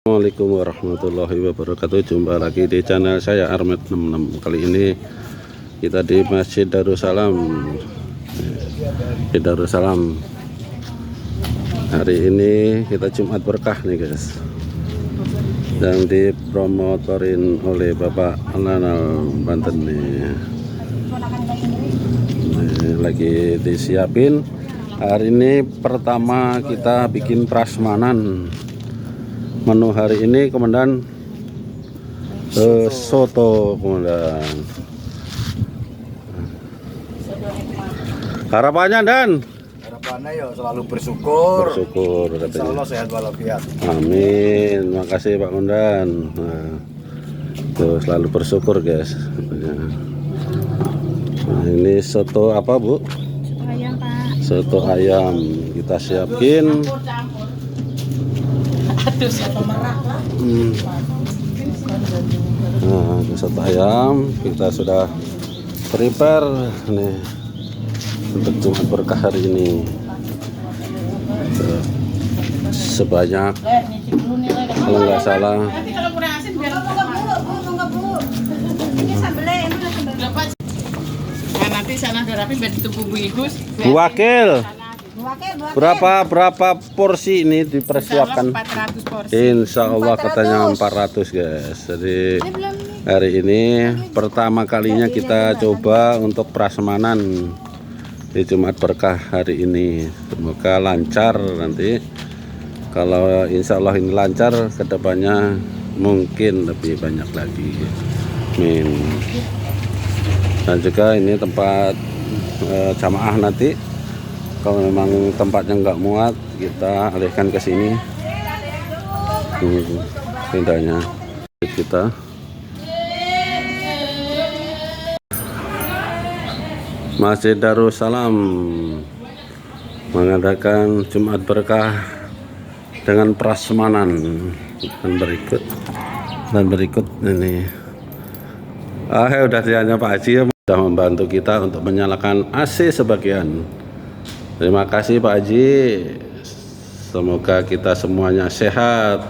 Assalamualaikum warahmatullahi wabarakatuh. Jumpa lagi di channel saya Armet66. Kali ini kita di Masjid Darussalam. Di Darussalam. Hari ini kita Jumat berkah nih guys. Yang dipromotorin oleh Bapak Lanal Banten nih. Lagi disiapin. Hari ini pertama kita bikin prasmanan. Menu hari ini komandan soto komandan. Harapannya Dan? Harapannya ya selalu bersyukur. Bersyukur Insya katanya. Allah sehat walafiat. Amin. Makasih Pak Komandan. Nah, tuh selalu bersyukur guys. Nah, ini soto apa Bu? Soto ayam Pak. Soto ayam. Kita siapin. Aduh, soto merah Pak. Nah, itu soto ayam kita sudah prepare nih untuk Jumat berkah hari ini. Tuh, sebanyak kalau nggak salah Nanti kalau kurang asin biar ini sambelnya nah, nanti sana udah rapi biar ditunggu Bu Igus. Bu Wakil, berapa porsi ini dipersiapkan? 400 porsi. Insya Allah katanya 400 guys. Jadi hari ini pertama kalinya kita coba untuk prasmanan di Jumat berkah hari ini. Semoga lancar nanti. Kalau insya Allah ini lancar, kedepannya mungkin lebih banyak lagi. Amin. Dan juga ini tempat jamaah nanti. Kalau memang tempatnya nggak muat, kita alihkan ke sini. Pindahnya kita. Masjid Darussalam mengadakan Jumat berkah dengan prasmanan dan berikut ini. Udah dianya Pak Haji sudah membantu kita untuk menyalakan AC sebagian. Terima kasih Pak Haji. Semoga kita semuanya sehat.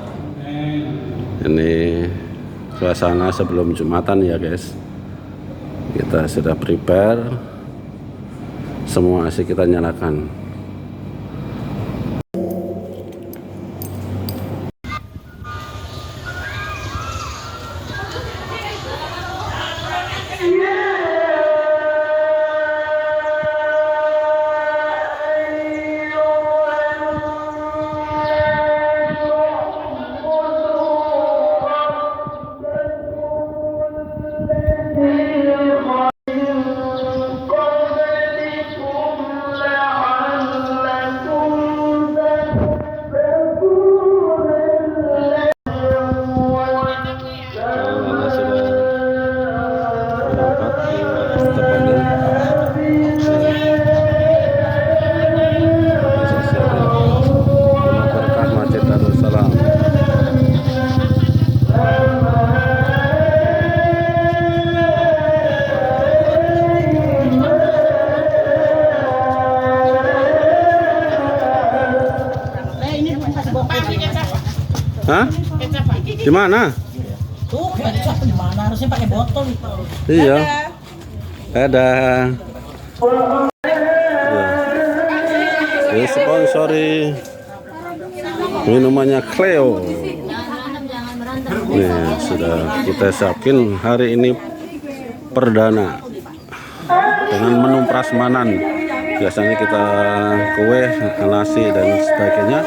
Ini suasana sebelum Jumatan ya guys. Kita sudah prepare. Semua AC kita nyalakan. Hah? Di mana? Tuh, kecap di mana? Harusnya pakai botol itu. Iya. Ada. Ini sponsori minumannya Cleo. Nih sudah kita siapin hari ini perdana dengan menu prasmanan. Biasanya kita kue, nasi dan sebagainya.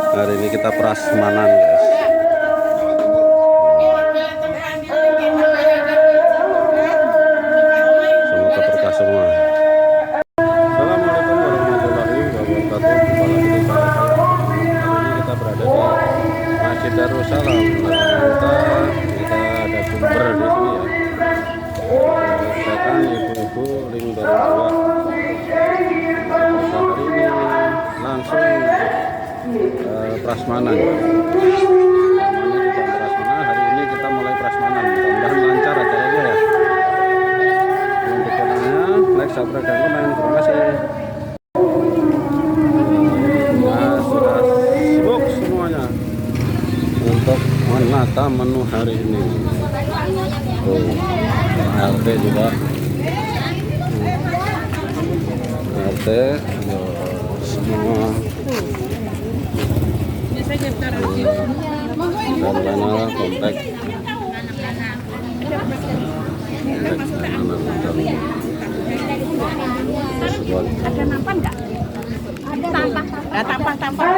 Hari ini kita prasmanan guys. Semoga berkah semua. Assalamualaikum warahmatullahi wabarakatuh. Jumpa lagi di channel saya. Hari ini kita berada di Masjid Darussalam. Kita ada sumber di sini ya. Datang ibu-ibu link dari tua. Hari ini langsung prasmanan. Hari ini kita mulai prasmanan. Mudah-mudahan lancar acaranya ya. Untuk channelnya, like, subscribe, dan komen. Terima kasih. Nah, sudah sibuk semuanya untuk menata menu hari ini. Tuh, RT juga. RT semua. Dan lana komplek. Ada nampan nggak? Tampah.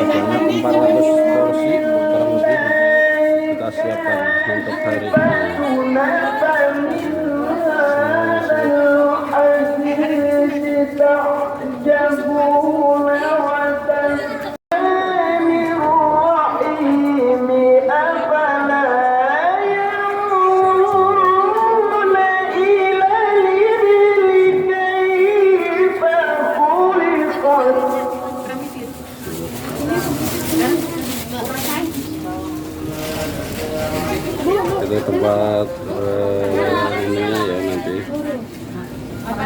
Sebanyak 400 porsi kurang lebih kita siapkan untuk hari ini. Itu tempat ininya ya nanti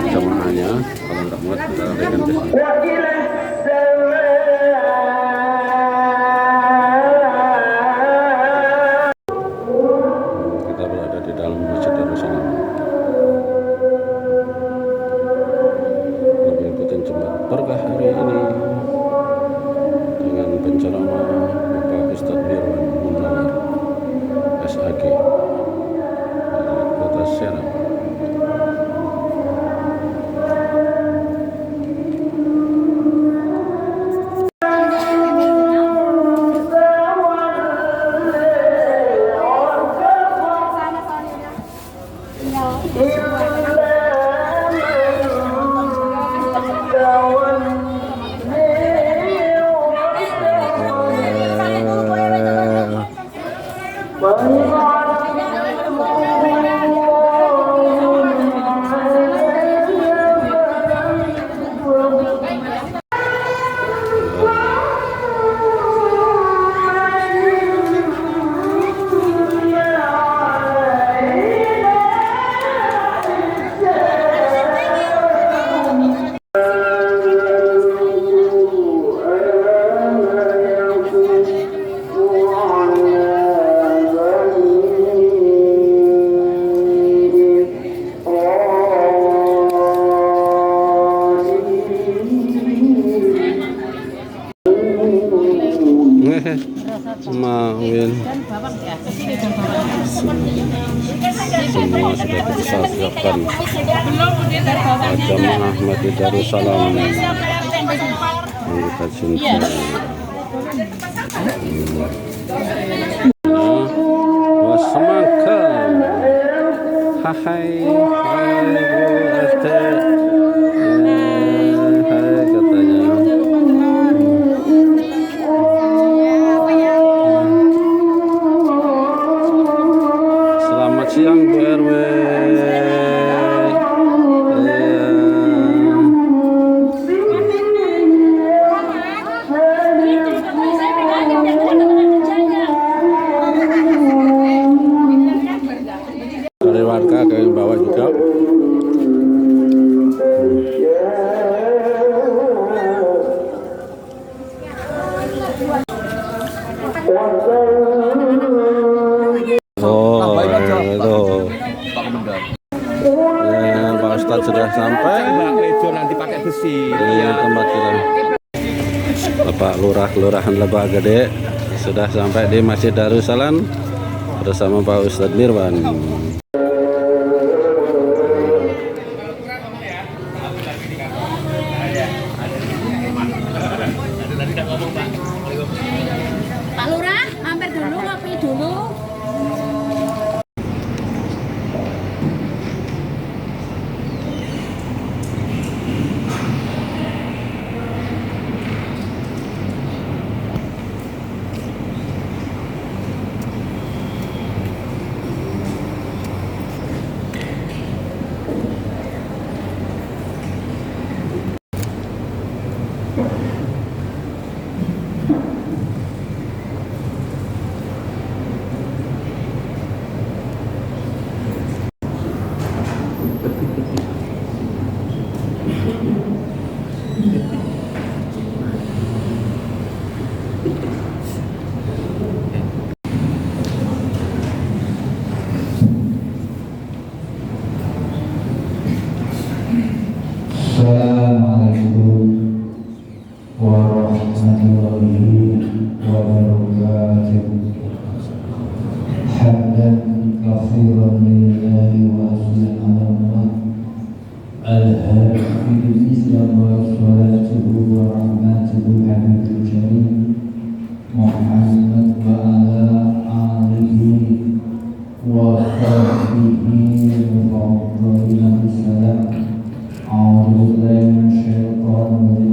jamaahnya, kalau nggak muat kita alihkan ke sini. Kita berada di dalam Masjid Darussalam. Kami ikutin jemaat berkah hari ini dengan penceramah Bapak Ustadz Mirwan Munawar SAG dari Kota Serang. Mawin semua sudah bisa siapkan jamaah Masjid Darussalam anggota cinta. Semangka hai Bu RT hai katanya. Selamat siang Bu RW. Dari warga ke bawah juga. Oh, itu. Ya, Pak Ustadz sudah sampai. Itu nanti pakai besi. Ini tempat kita. Bapak Lurah Kelurahan Lebak Gede sudah sampai di Masjid Darussalam bersama Pak Ustadz Mirwan. Pak Lurah, mampir dulu, ngopi dulu. Assalamualaikum warahmatullahi wabarakatuh. Hamdan katsiran lillahi wa aslan ala Allah al-hafidh islam wa salatuhu wa rahmatuhu habibul karim Muhammad wa ala alihi wa sahbihi wa fadlihi salam.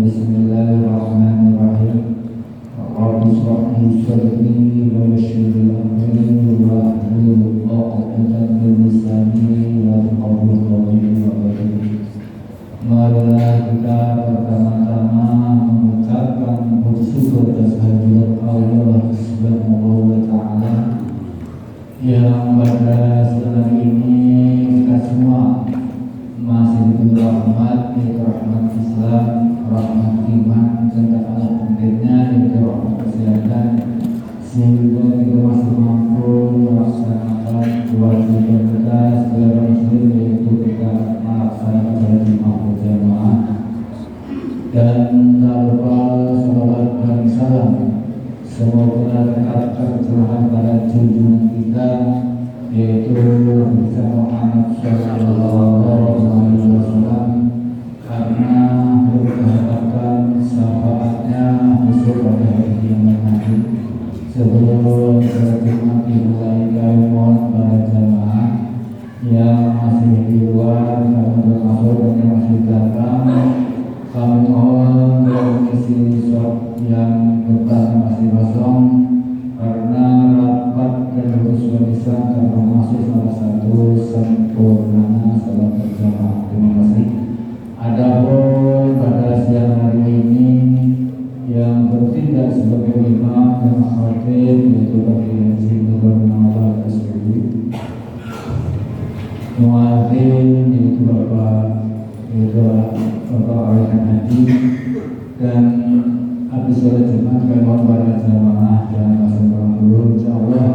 Bismillahirrahmanirrahim. Rabbi shrah li sadri wa yassir li amri wa hlul 'uqdatam min lisani yafqahu qawli wa barakatuh. Marilah kita pertama-tama mengucapkan bersyukur atas kehadirat Allah Subhanahu wa taala yang pada saat ini kita semua masih diberi rahmat, yaitu rahmat Islam, rahmat iman, serta alhamdulillahnya yaitu rahmat kesehatan, sehingga kita masih mampu melaksanakan kewajiban kita sebagai muslim, yaitu kita melaksanakan sholat Jumat berjamaah. Dan tak lupa salawat dan salam semoga tetap tercurah pada junjungan kita, yaitu Nabi Muhammad sallallahu alaihi wasallam, karena berharapkan syafaatnya besok pada hari kiamat nanti. Sebelum sholat Jumat dimulai, kami mohon para jamaah yang masih di luar, kami termasuk dan yang masih datang, kami mohon mengisi shop yang depan masih kosong, karena rapat dan lulus warisan termasuk salah satu sempurnanya salat berjamaah. Terima kasih. Adapun pada siang hari ini yang bertindak sebagai imam dan khatib yaitu Bapak Haji Nurul Nawal Asri, muadzin yaitu Bapak Alikan Haji, dan habis sholat Jumat kami mohon para jamaah dan masyarakat dulu, insyaallah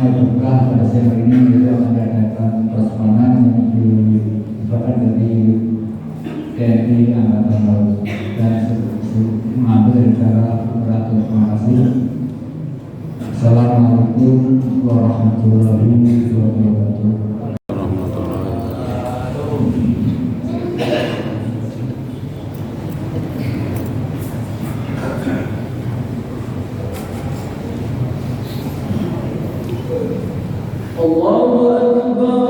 berkah pada siang hari ini kita akan mengadakan prasmanan yang dibawakan dari TNI Angkatan Laut dan mengambil dari cara beratur. Terima kasih. Assalamualaikum warahmatullahi wabarakatuh. Allahu Akbar.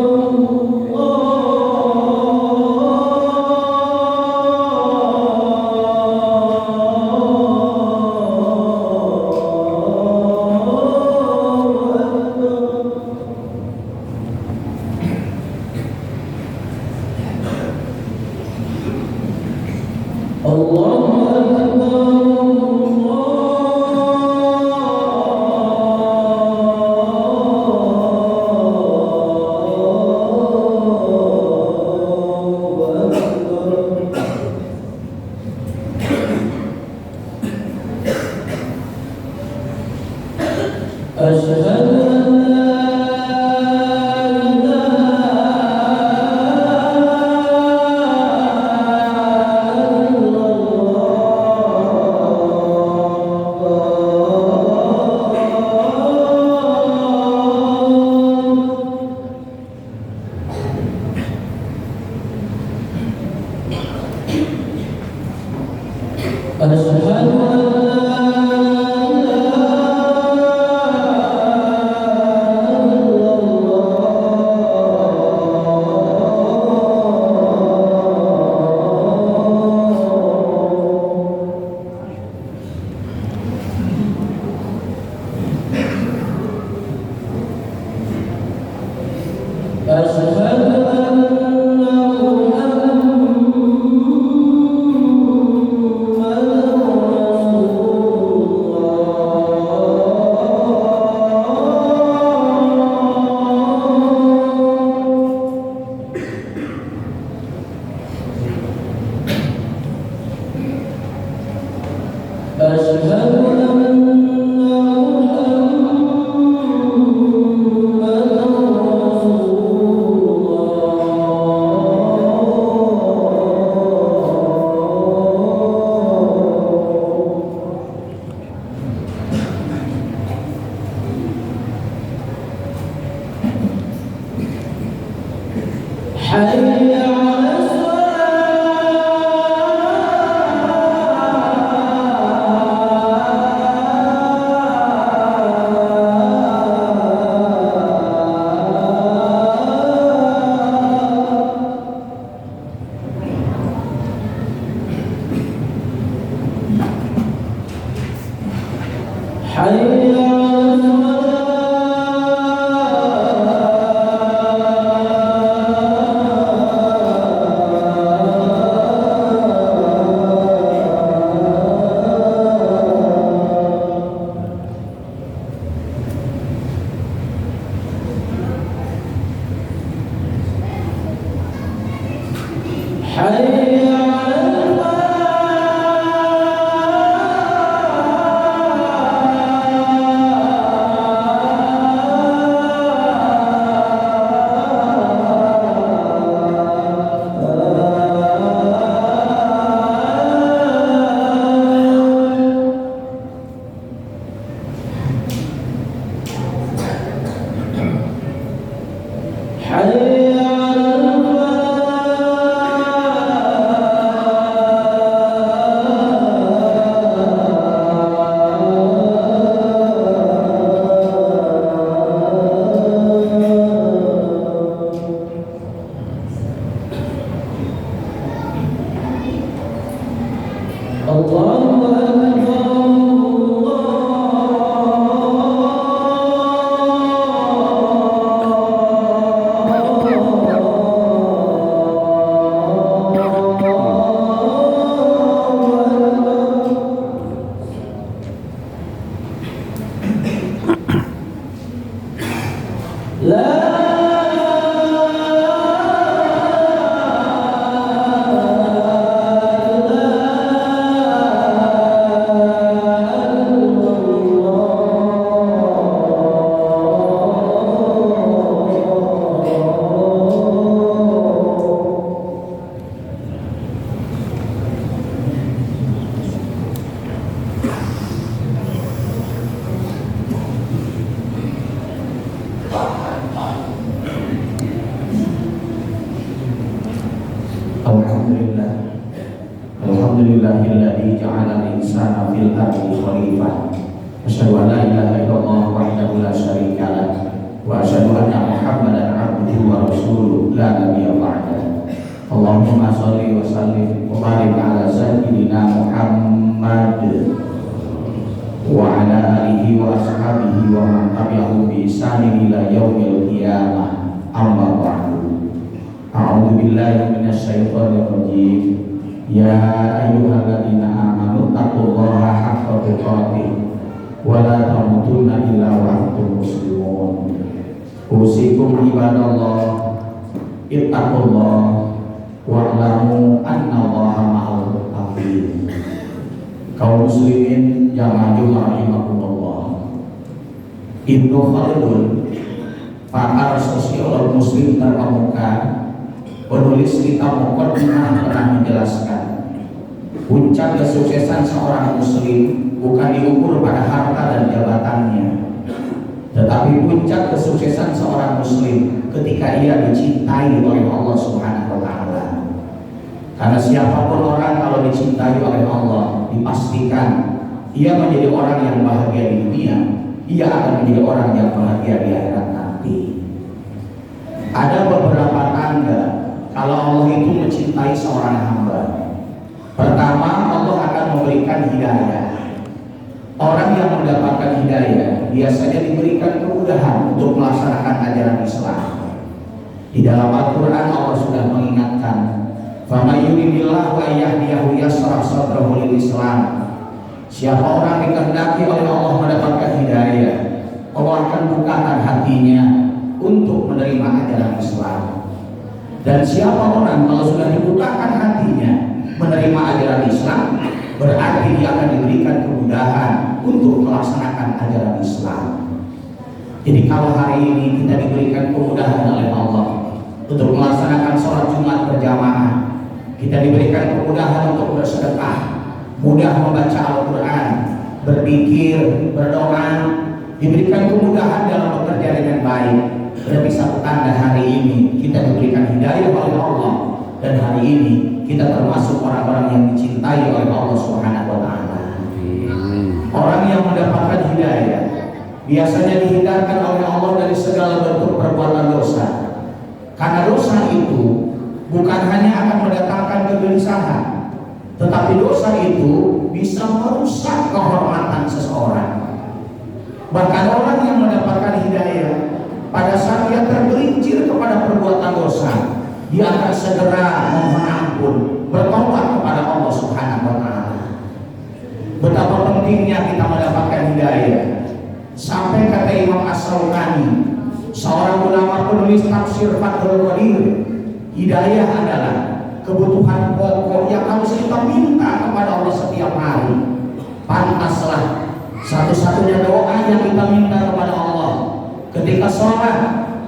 Alhamdulillahilladzi ja'ala al-insana fil ardi khalifah. Asyhadu an la ilaha illallah wahdahu la syarika lah wa asyhadu anna Muhammadan abduhu wa rasuluh la nabiyya ba'dah. Allahumma shalli wa sallim wa barik ala sayyidina Muhammad wa ala alihi wa ashabihi wa man tabi'ahum bi ihsanin ila yaumil qiyamah. Amma ba'du. A'udzu billahi minasy syaithanir rajim. Ya ayyuhalladzina amanu taqullaha haqqa tuqatih wa la tamutunna illa wa antum muslimun. Usikum ibadallah ittaqullah wa'lamu annallaha ma'al muttaqin. Kaum muslimin jamaah rahimakumullah. Ibnu Khaldun, pakar sosiolog muslim terkemuka, penulis kitab Muqaddimah, pernah menjelaskan puncak kesuksesan seorang muslim bukan diukur pada harta dan jabatannya, tetapi puncak kesuksesan seorang muslim ketika ia dicintai oleh Allah Subhanahu wa taala. Karena siapapun orang kalau dicintai oleh Allah, dipastikan ia menjadi orang yang bahagia di dunia, ia akan menjadi orang yang bahagia di akhirat nanti. Ada beberapa tanda kalau Allah itu mencintai seorang hamba. Pertama, Allah akan memberikan hidayah. Orang yang mendapatkan hidayah biasanya diberikan kemudahan untuk melaksanakan ajaran Islam. Di dalam Al-Quran Allah sudah mengingatkan, "Faman yuridillahu an yahdiyahu yashrah sadrahu lil Islam." Siapa orang dikehendaki oleh Allah mendapatkan hidayah, Allah akan bukakan hatinya untuk menerima ajaran Islam. Dan siapa orang kalau sudah dibukakan hatinya menerima ajaran Islam, berarti dia akan diberikan kemudahan untuk melaksanakan ajaran Islam. Jadi kalau hari ini kita diberikan kemudahan oleh Allah untuk melaksanakan sholat Jumat berjamaah, kita diberikan kemudahan untuk bersedekah, mudah membaca Al-Quran, berzikir, berdoa, diberikan kemudahan dalam bekerja dengan baik, Berarti satu tanda hari ini kita diberikan hidayah oleh Allah, dan hari ini kita termasuk orang-orang yang dicintai oleh Allah Subhanahu wa taala. Orang yang mendapatkan hidayah biasanya dihindarkan oleh Allah dari segala bentuk perbuatan dosa. Karena dosa itu bukan hanya akan mendatangkan kegelisahan, tetapi dosa itu bisa merusak kehormatan seseorang. Bahkan orang yang mendapatkan hidayah, pada saat dia tergelincir kepada perbuatan dosa, dia akan segera mohon ampun, bertobat kepada Allah Subhanahu wa taala. Betapa pentingnya kita mendapatkan hidayah. Sampai kata Imam As-Syaukani, seorang ulama penulis tafsir Fathul Qadir, hidayah adalah kebutuhan pokok yang harus kita minta kepada Allah setiap hari. Pantaslah satu-satunya doa yang kita minta kepada Allah ketika sholat,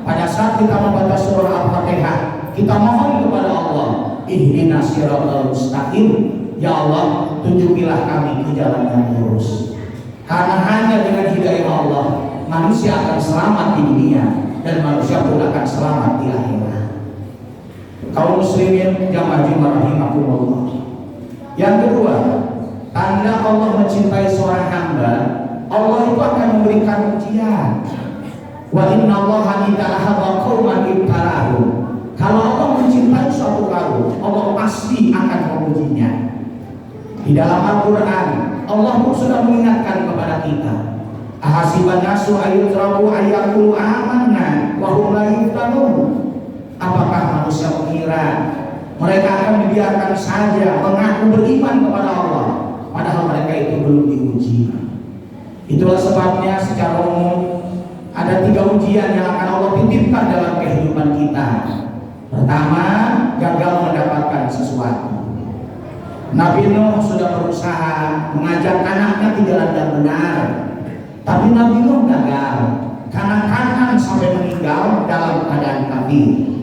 pada saat kita membaca surah Al-Fatihah, kita mohon kepada Allah, ihdinas siratal mustaqim, ya Allah, tunjukilah kami ke jalan yang lurus. Karena hanya dengan hidayah Allah, manusia akan selamat di dunia, dan manusia pun akan selamat di akhirat. Kaum muslimin jamaah rahimakumullah. Yang kedua, tanda Allah mencintai seorang hamba, Allah itu akan memberikan ujian. Wa inna Allaha idza ahabba qauman ibtalahu. Kalau Allah mencintai suatu kaum, Allah pasti akan mengujinya. Di dalam Al-Quran, Allah pun sudah mengingatkan kepada kita. Ahasiban nasu ayyutraku ayyaqulu amanna wa hum la yuftanun. Apakah manusia mengira mereka akan dibiarkan saja mengaku beriman kepada Allah, padahal mereka itu belum diuji? Itulah sebabnya secara umum ada 3 ujian yang akan Allah titipkan dalam kehidupan kita. Pertama, gagal mendapatkan sesuatu. Nabi Nuh sudah berusaha mengajak anaknya ke jalan yang benar, tapi Nabi Nuh gagal. Kanak-kanak sampai meninggal dalam keadaan kafir.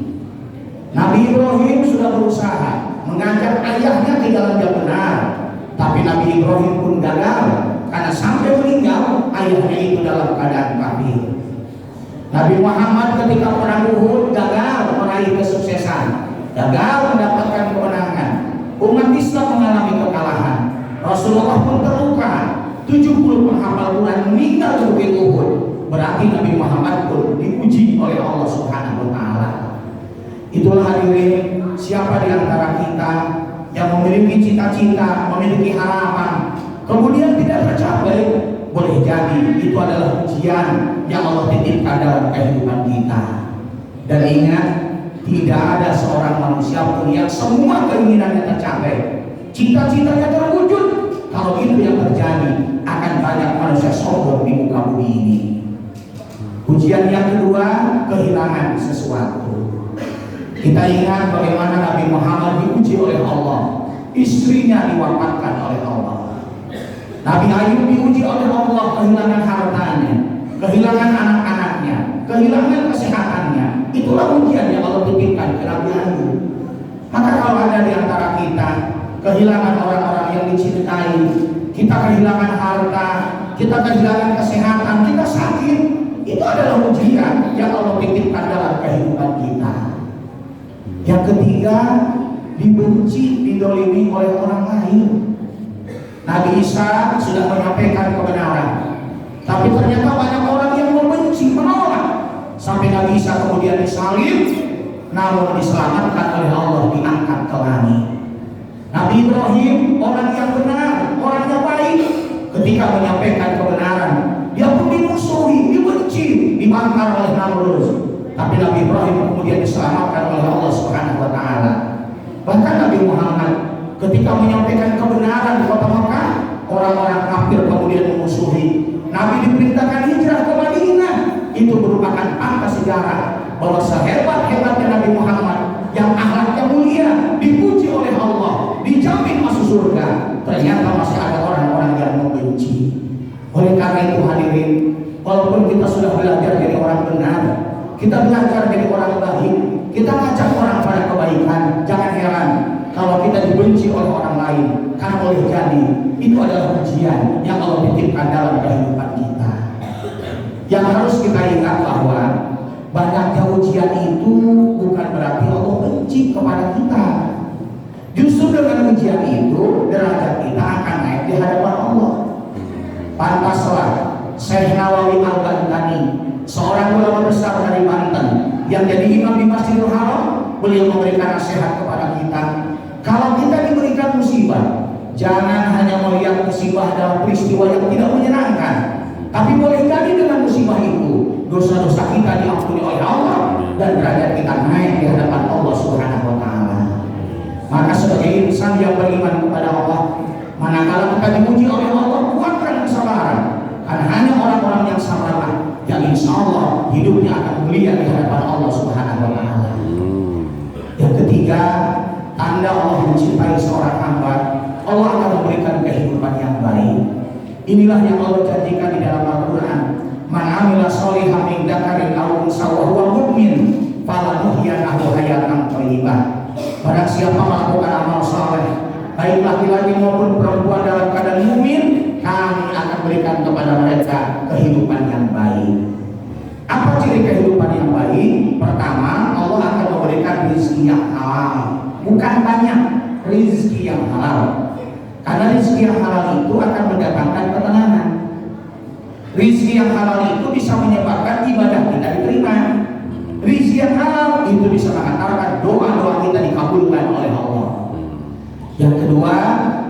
Nabi Ibrahim sudah berusaha mengajak ayahnya ke jalan yang benar, tapi Nabi Ibrahim pun gagal karena sampai meninggal ayahnya itu dalam keadaan kafir. Nabi Muhammad ketika perang Uhud gagal meraih kesuksesan, gagal mendapatkan kemenangan. Umat Islam mengalami kekalahan. Rasulullah pun terluka. 70 penghafal Quran meninggal di Bukit Uhud. Berarti Nabi Muhammad pun diuji oleh Allah Subhanahu wa taala. Itulah hadirin, siapa di antara kita yang memiliki cita-cita, memiliki harapan, kemudian tidak tercapai, boleh jadi itu adalah ujian yang Allah titipkan dalam kehidupan kita. Dan ingat, tidak ada seorang manusia pun yang semua keinginannya tercapai, cita-citanya terwujud. Kalau itu yang terjadi, akan banyak manusia sombong di muka bumi ini. Ujian yang kedua, kehilangan sesuatu. Kita ingat bagaimana Nabi Muhammad diuji oleh Allah, istrinya diwafatkan oleh Allah. Nabi Ayub diuji oleh Allah, kehilangan hartanya, kehilangan anak-anaknya, kehilangan kesehatannya. Itulah ujian yang Allah titipkan ke Nabi Ayub. Maka kalau ada di antara kita kehilangan orang-orang yang dicintai, kita kehilangan harta, kita kehilangan kesehatan, kita sakit, itu adalah ujian yang Allah titipkan dalam kehidupan kita. Yang ketiga, dibenci, didolimi oleh orang lain. Nabi Isa sudah menyampaikan kebenaran, tapi ternyata banyak orang yang membenci, menolak, sampai Nabi Isa kemudian disalib, namun diselamatkan oleh Allah, diangkat ke langit. Nabi Ibrahim, orang yang benar, orang yang baik, ketika menyampaikan kebenaran, dia pun dimusuhi, dibenci, dibakar oleh Namrud. Tapi Nabi Ibrahim kemudian diselamatkan oleh Allah Subhanahu wa taala. Bahkan Nabi Muhammad ketika menyampaikan kebenaran di kota Mekah, orang-orang kafir kemudian memusuhi. Nabi diperintahkan hijrah ke Madinah. Itu merupakan angka sejarah bahwa sehebat-hebatnya Nabi Muhammad yang akhlaknya mulia, dipuji oleh Allah, dijamin masuk surga, ternyata masih ada orang-orang yang membenci. Oleh karena itu hadirin, walaupun kita sudah belajar jadi orang benar, kita belajar jadi orang baik, kita ngajak orang pada kebaikan, jangan heran kalau kita dibenci oleh orang lain, karena boleh jadi itu adalah ujian yang Allah titipkan dalam kehidupan kita. Yang harus kita ingat bahwa Banyaknya ujian itu bukan berarti Allah benci kepada kita. Justru dengan ujian itu derajat kita akan naik di hadapan Allah. Pantaslah Syekh Nawawi Al-Bantani, seorang ulama besar dari Banten yang jadi imam di Masjidil Haram, beliau memberikan nasihat kepada kita. Kalau kita diberikan musibah, jangan hanya melihat musibah dalam peristiwa yang tidak menyenangkan, tapi boleh jadi dengan musibah itu dosa-dosa kita diampuni oleh Allah dan derajat kita naik di hadapan Allah Subhanahu wa taala. Maka sebagai insan yang beriman kepada Allah, manakala kita dipuji oleh Allah, kuatkan kesabaran. Karena hanya orang-orang yang sabarlah yang insya Allah hidupnya akan mulia di hadapan Allah Subhanahu wa taala. Yang ketiga, tanda Allah mencintai seorang hamba, Allah akan memberikan kehidupan yang baik. Inilah yang Allah janjikan di dalam Al-Quran. Man amila sholihan min dzakarin aw unsa wa huwa mu'min falanuhyiyanahu hayatan thayyibah. Barang siapa melakukan amal saleh, baik laki-laki maupun perempuan dalam keadaan mukmin, kami akan berikan kepada mereka kehidupan yang baik. Apa ciri kehidupan yang baik? Pertama, Allah akan memberikan rezeki yang halal, bukan banyak, rezeki yang halal. Karena rezeki yang halal itu akan mendatangkan ketenangan. Rezeki yang halal itu bisa menyebabkan ibadah kita diterima. Rezeki yang halal itu bisa mengantarkan doa-doa kita dikabulkan oleh Allah. Yang kedua,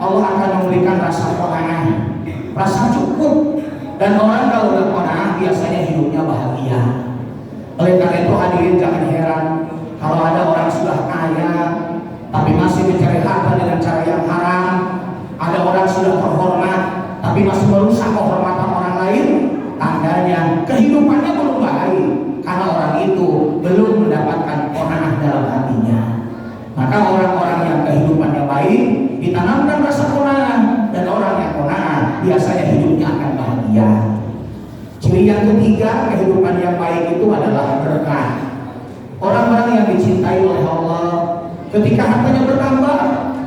Allah akan memberikan rasa qanaah, rasa cukup. Dan orang kalau udah qanaah biasanya hidupnya bahagia. Oleh karena itu hadirin jangan heran kalau ada orang sudah kaya tapi masih mencari harta dengan cara yang haram. Ada orang sudah terhormat tapi masih merusak kehormatan orang lain. Tandanya kehidupannya belum baik, karena orang itu belum mendapatkan qanaah dalam hatinya. Maka orang-orang yang kehidupannya baik ditanamkan rasa qanaah, dan orang yang qanaah biasanya hidupnya akan bahagia. Ciri yang ketiga kehidupan yang baik itu adalah berkah. Orang-orang yang dicintai oleh Allah, ketika hartanya bertambah,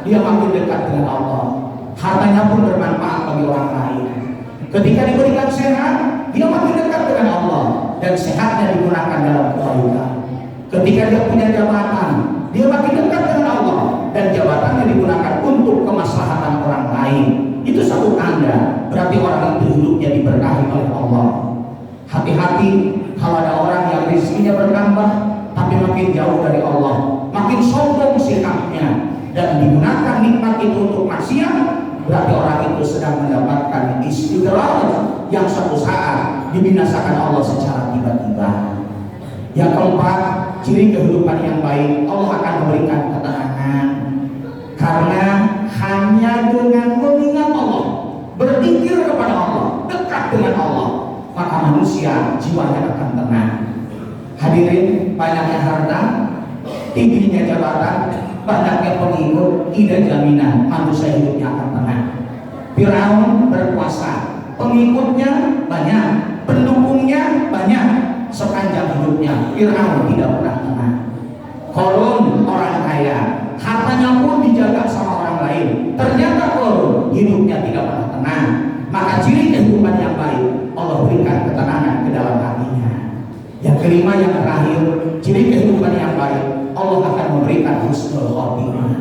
dia makin dekat dengan Allah. Hartanya pun bermanfaat bagi orang lain. Ketika diberikan sehat, dia makin dekat dengan Allah dan sehatnya digunakan dalam kebaikan. Ketika dia punya jabatan, dia makin dekat dengan Allah dan jabatannya digunakan untuk kemaslahatan orang lain. Itu satu tanda berarti orang itu hidupnya diberkahi oleh Allah. Hati-hati kalau ada orang yang rezekinya bertambah tapi makin jauh dari Allah, makin sombong sikapnya dan digunakan nikmat itu untuk maksiat, berarti orang itu sedang mendapatkan istidraj yang suatu saat dibinasakan Allah secara tiba-tiba. Yang keempat, ciri kehidupan yang baik, Allah akan memberikan ketenangan. Karena hanya dengan mengingat Allah, berzikir kepada Allah, dekat dengan Allah, maka manusia jiwanya akan tenang. Hadirin, banyaknya harta, tingginya jabatan, banyaknya pengikut, tidak jaminan manusia hidupnya akan tenang. Firaun berkuasa, pengikutnya banyak, pendukungnya banyak, sepanjang hidupnya Firaun tidak pernah tenang. Korun orang kaya, hartanya pun dijaga sama orang lain, ternyata korun hidupnya tidak pernah tenang. Maka ciri kehidupan yang baik, Allah berikan ketenangan ke dalam hatinya. Yang kelima, yang terakhir, ciri kehidupan yang baik, Allah akan memberikan husnul khotimah.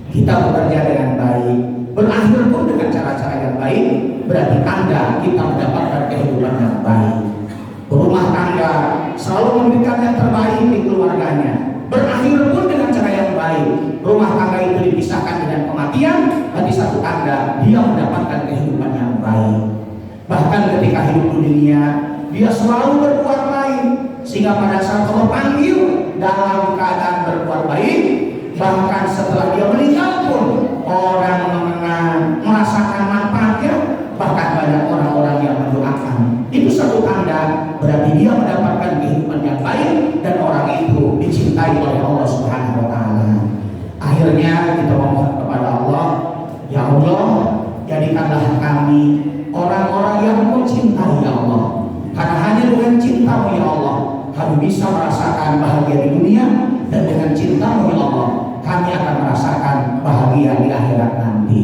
Kita bekerja dengan baik, berakhir pun dengan cara-cara yang baik, berarti tanda kita mendapatkan kehidupan yang baik. Berumah tangga selalu memberikan yang terbaik di keluarganya, berakhir pun dengan cara yang baik. Rumah tangga itu dipisahkan dengan kematian, berarti satu tanda dia mendapatkan kehidupan yang baik. Bahkan ketika hidup di dunia, dia selalu berbuat baik, sehingga pada saat Allah panggil dalam keadaan berbuat baik, bahkan setelah dia meninggal pun orang mengenal, merasakan manfaatnya, bahkan banyak orang-orang yang mendoakan. Itu satu tanda berarti dia mendapatkan kehidupan yang baik dan orang itu dicintai oleh Allah Subhanahu wa taala. Akhirnya kita memohon kepada Allah, ya Allah, jadikanlah kami orang-orang yang Engkau cintai ya Allah. Karena hanya dengan cinta-Mu ya Allah kami bisa merasakan bahagia di dunia, dan dengan cinta-Mu ya Allah kami akan merasakan bahagia di akhirat nanti.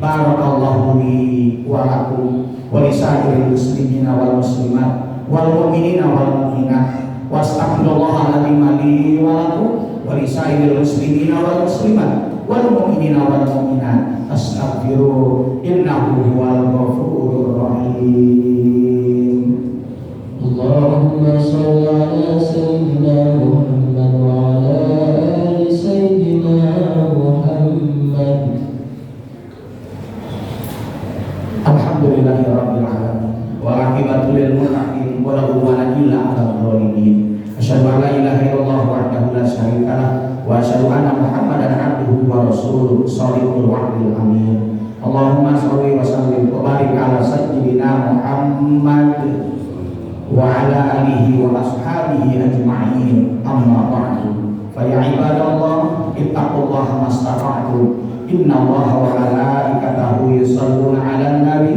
Barakallahu li wa lakum wa li sa'iril muslimina wal muslimat wal mu'minina wal mu'minat Wastaghfirullahal adzim li wa lakum wa lisairil muslimina wal muslimat wal mu'minina wal mu'minat. Astaghfiru innahu huwal ghafurur rahim. Allahumma shalli ala sayyidina Muhammad wa ala ali sayyidina Muhammad. Alhamdulillahirabbil alamin wal aqibatu lil muttaqin wa la udwana illa 'alal zalimin. Asyhadu an la ilaha illallah wahdahu la syarika lah wa asyhadu anna Muhammadan abduhu wa rasuluhu shadiqul wa'dil amin. Allahumma shalli wa sallim wa barik ala sayyidina Muhammad wa ala alihi wa ashabihi ajma'in. Amma ba'du. Fa ya ibadallah ittaqullaha mastata'tum. Innallaha wa malaikatahu yusholluna 'alan nabi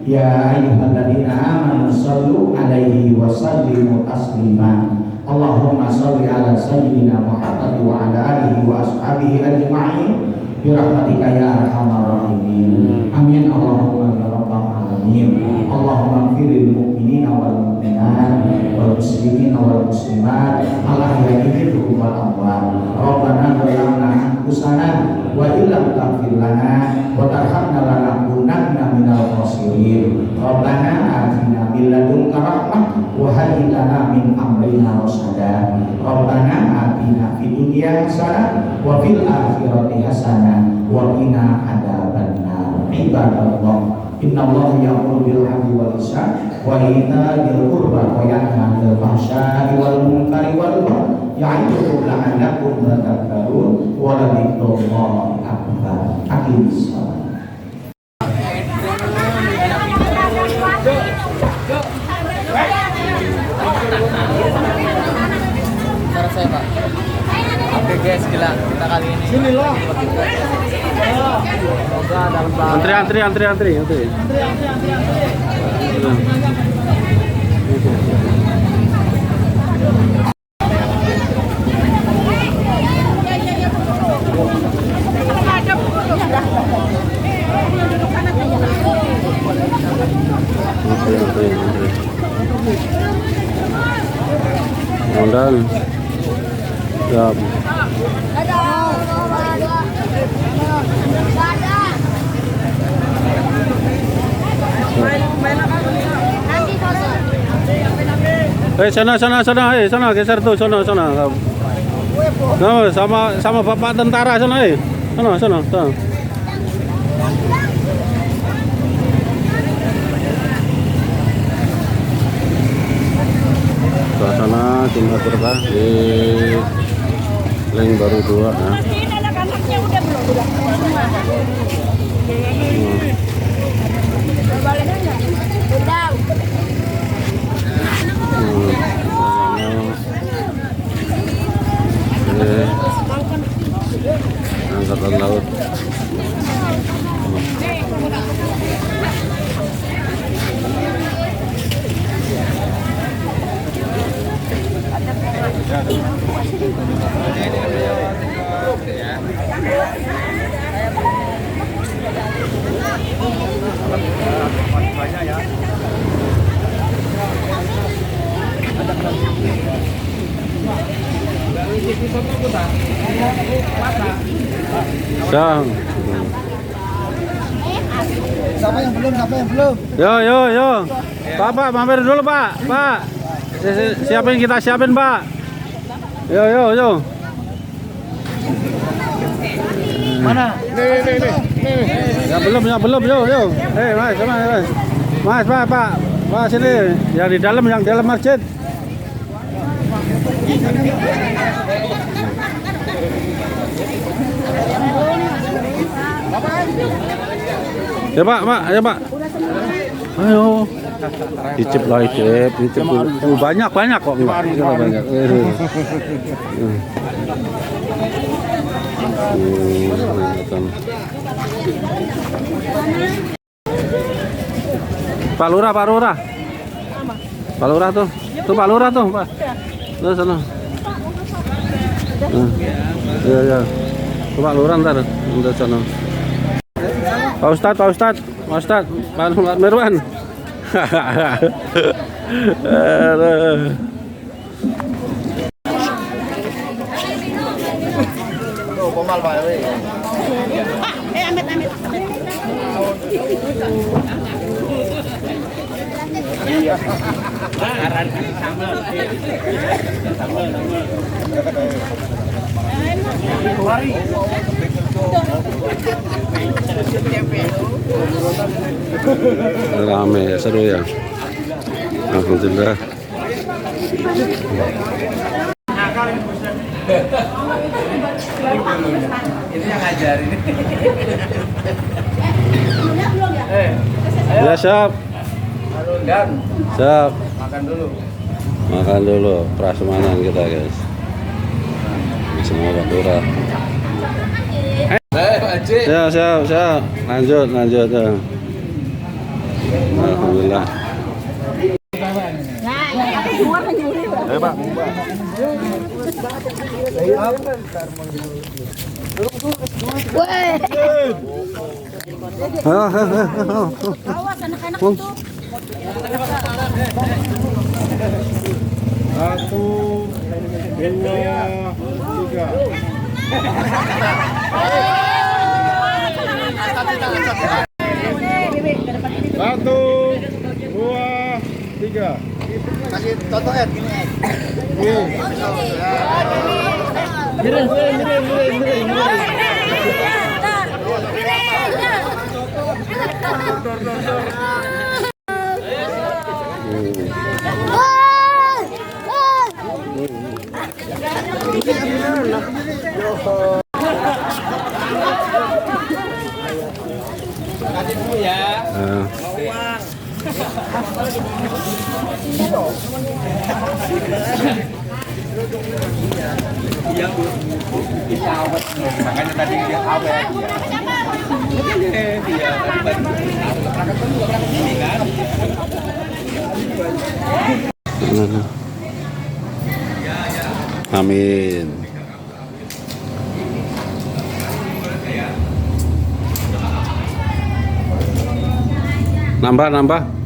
ya ayyuhalladzina amanu shallu 'alaihi wa sallimu taslima. Allahumma shalli ala sayyidina Muhammad wa ala alihi wa ashabihi ajma'in bi rahmatika ya arhamar rahimin. Amin Allahumma ya rabbal alamin. Allahumma ighfiril mu'minina wal mu'minat wal muslimina wal muslimat al ahya'i minhum wal amwat. Rabbana zalamna anfusana wa illam taghfir lana wa tarhamna lanakunanna minal khasirin. Rabbana atina min ladunka rahmah wa hayyi lana min amrina rasyada. Rabbana atina fid dunya hasanah wa fil akhirati hasanah wa qina adzabannar. Ibadallah, innallaha ya'muru bil 'adli wal ihsan wa ita'il qurba wa yanha 'anil fahsya'i wal munkari wal baghi ya'idukum la'allakum tadhakkarun wa la dzikrullahi akbar. Aqimis shalah. Saya Pak. Oke guys, gila kita kali ini. Sini loh. Semoga dalam Antri. Ondan. Ya. Sana geser tuh, sana. Nah, sama bapak tentara sana, sana. Suasana Jumat Berkah di Leng Baru 2 ya. Anak-anaknya udah belum? Udah semua. Baliknya enggak? Udah. Angkatan Laut. Siapa yang belum? Yo. Pak, mampir dulu, Pak. Kita siapin, Pak. Yo. Mana? Nih. Ya belum, yo. Mas, Pak. Pak sini. Yang di dalam masjid. Ya Pak. Ayo. Icip. Banyak kok. Banyak. Pak Lurah tuh. Tuh Pak Lurah tuh, Pak. Tuh sana. Iya. Tuh Pak Lurah ntar. Udah sana. Pak Ustadz, Pak Mirwan. komal Pak RW. Amit. Rame, seru ya. Alhamdulillah. Ini yang ngajarin. Ya siap. Dan Siap. makan dulu. Makan dulu prasmanan kita guys. Semua Pak Lurah. Siap. Lanjut ya. Alhamdulillah. Awas anak-anak itu. Satu, dua, tiga. Satu, dua, tiga. Kasih contoh Ed, gini Ed. Makanya tadi dia awet dia. Amin. Nambah.